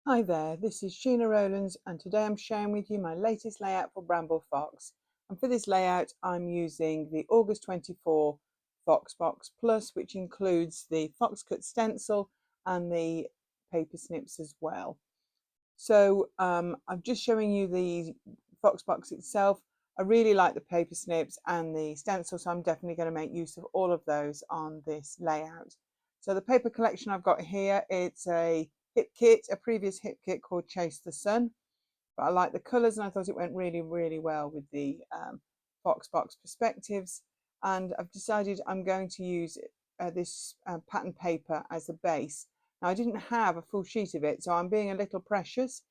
Hi there, this is Sheena Rowlands and today I'm sharing with you my latest layout for Bramble Fox. And for this layout I'm using the August 24 Fox Box Plus, which includes the Fox Cut stencil and the paper snips as well. So I'm just showing you the Fox Box itself. I really like the paper snips and the stencil, so I'm definitely going to make use of all of those on this layout. So the paper collection I've got here, it's a hip kit, a previous hip kit called Chase the Sun. But I like the colours and I thought it went really well with the Fox Box perspectives. And I've decided I'm going to use this pattern paper as a base. Now I didn't have a full sheet of it, so I'm being a little precious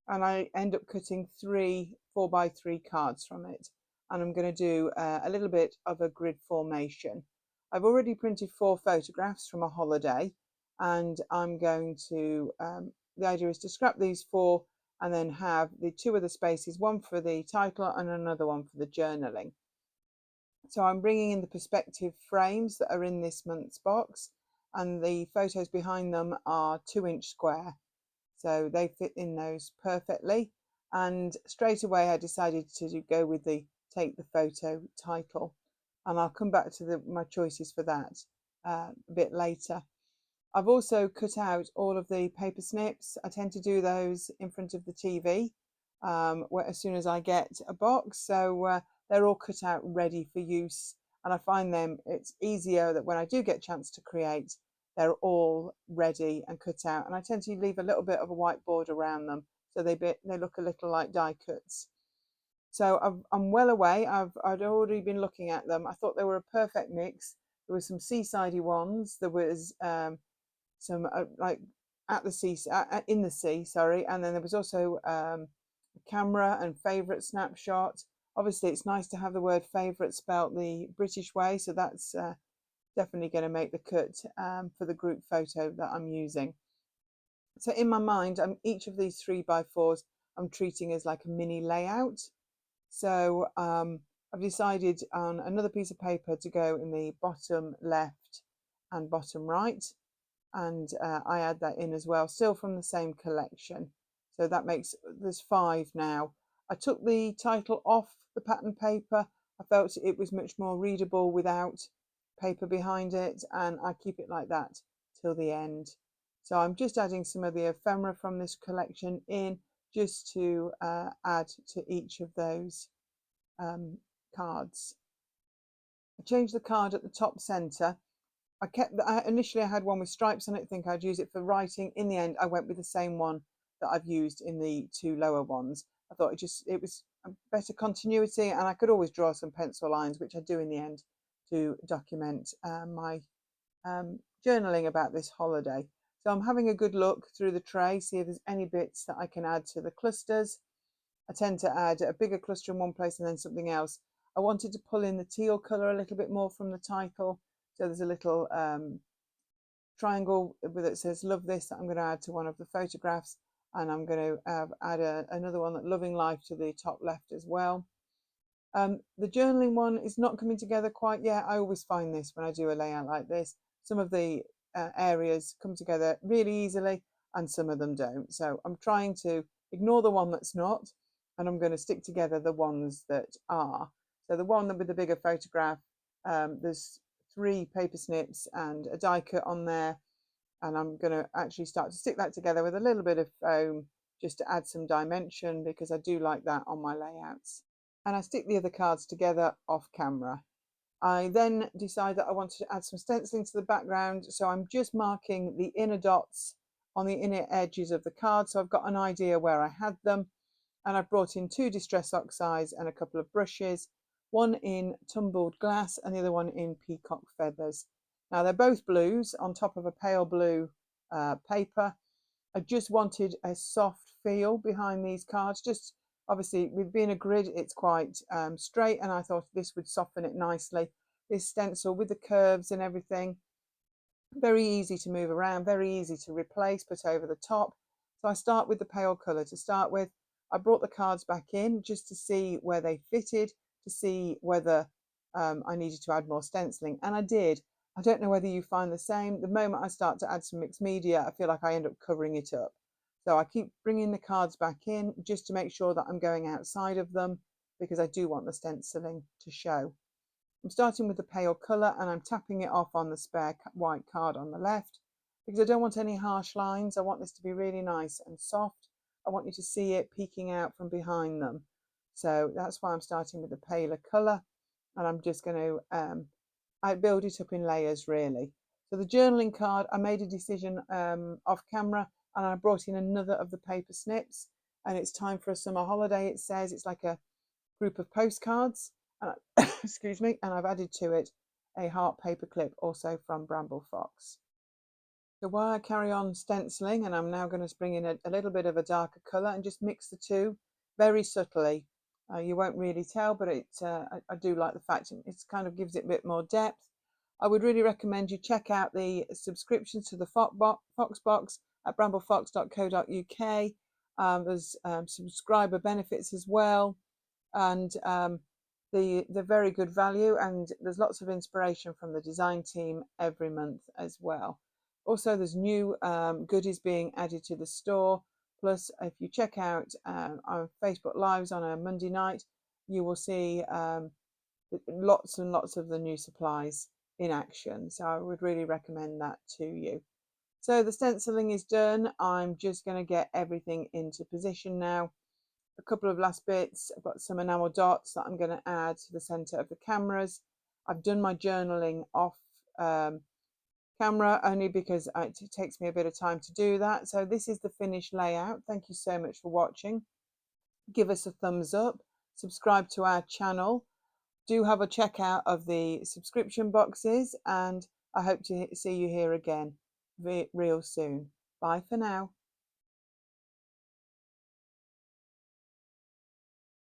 and I end up cutting three 4x3 cards from it. And I'm going to do a little bit of a grid formation. I've already printed 4 photographs from a holiday and I'm going to, the idea is to scrap these 4 and then have the 2 other spaces, one for the title and another one for the journaling. So I'm bringing in the perspective frames that are in this month's box, and the photos behind them are 2-inch square. So they fit in those perfectly. And straight away I decided to go with the take the photo title. And I'll come back to my choices for that a bit later. I've also cut out all of the paper snips. I tend to do those in front of the TV as soon as I get a box. So they're all cut out ready for use. And I find them, it's easier that when I do get a chance to create, they're all ready and cut out. And I tend to leave a little bit of a whiteboard around them so they look a little like die cuts. So I'm well away. I'd already been looking at them. I thought they were a perfect mix. There were some seasidey ones. There was some like at the sea, in the sea, sorry. And then there was also a camera and favourite snapshot. Obviously, it's nice to have the word favourite spelt the British way, so that's definitely going to make the cut for the group photo that I'm using. So in my mind, each of these 3x4s I'm treating as like a mini layout. So I've decided on another piece of paper to go in the bottom left and bottom right, and I add that in as well, still from the same collection. So that makes, there's 5 now. I took the title off the pattern paper. I felt it was much more readable without paper behind it, and I keep it like that till the end. So I'm just adding some of the ephemera from this collection in, just to add to each of those cards. I changed the card at the top centre. Initially I had one with stripes on it, think I'd use it for writing. In the end I went with the same one that I've used in the 2 lower ones. I thought it was a better continuity, and I could always draw some pencil lines, which I do in the end, to document my journaling about this holiday. So I'm having a good look through the tray, see if there's any bits that I can add to the clusters. I tend to add a bigger cluster in one place and then something else. I wanted to pull in the teal colour a little bit more from the title. So there's a little triangle that says love this that I'm going to add to one of the photographs, and I'm going to add another one that loving life to the top left as well. The journaling one is not coming together quite yet. I always find this when I do a layout like this. Some of the areas come together really easily and some of them don't. So I'm trying to ignore the one that's not, and I'm going to stick together the ones that are. So the one with the bigger photograph, there's 3 paper snips and a die cut on there, and I'm going to actually start to stick that together with a little bit of foam just to add some dimension, because I do like that on my layouts. And I stick the other cards together off camera. I then decide that I want to add some stenciling to the background, so I'm just marking the inner dots on the inner edges of the card, so I've got an idea where I had them. And I've brought in 2 distress oxides and a couple of brushes, one in tumbled glass and the other one in peacock feathers. Now they're both blues on top of a pale blue paper. I just wanted a soft feel behind these cards. Just obviously with being a grid, it's quite straight, and I thought this would soften it nicely. This stencil with the curves and everything, very easy to move around, very easy to replace, put over the top. So I start with the pale colour to start with. I brought the cards back in just to see where they fitted, to see whether I needed to add more stenciling, and I did. I don't know whether you find the same. The moment I start to add some mixed media, I feel like I end up covering it up. So I keep bringing the cards back in just to make sure that I'm going outside of them, because I do want the stenciling to show. I'm starting with the pale colour and I'm tapping it off on the spare white card on the left, because I don't want any harsh lines. I want this to be really nice and soft. I want you to see it peeking out from behind them. So that's why I'm starting with the paler colour, and I'm just going to I build it up in layers really. So the journaling card, I made a decision off camera, and I brought in another of the paper snips, and it's time for a summer holiday. It says it's like a group of postcards, and excuse me, and I've added to it a heart paper clip, also from Bramble Fox. So while I carry on stenciling, and I'm now going to bring in a little bit of a darker colour and just mix the two very subtly. You won't really tell, but I do like the fact it kind of gives it a bit more depth. I would really recommend you check out the subscriptions to the Fox Box at bramblefox.co.uk. There's subscriber benefits as well, and they're very good value, and there's lots of inspiration from the design team every month as well. Also, there's new goodies being added to the store. Plus, if you check out our Facebook Lives on a Monday night, you will see lots and lots of the new supplies in action. So I would really recommend that to you. So the stenciling is done. I'm just going to get everything into position now. A couple of last bits. I've got some enamel dots that I'm going to add to the center of the cameras. I've done my journaling off camera only because it takes me a bit of time to do that. So this is the finished layout. Thank you so much for watching. Give us a thumbs up, subscribe to our channel, do have a checkout of the subscription boxes, and I hope to see you here again real soon. Bye for now.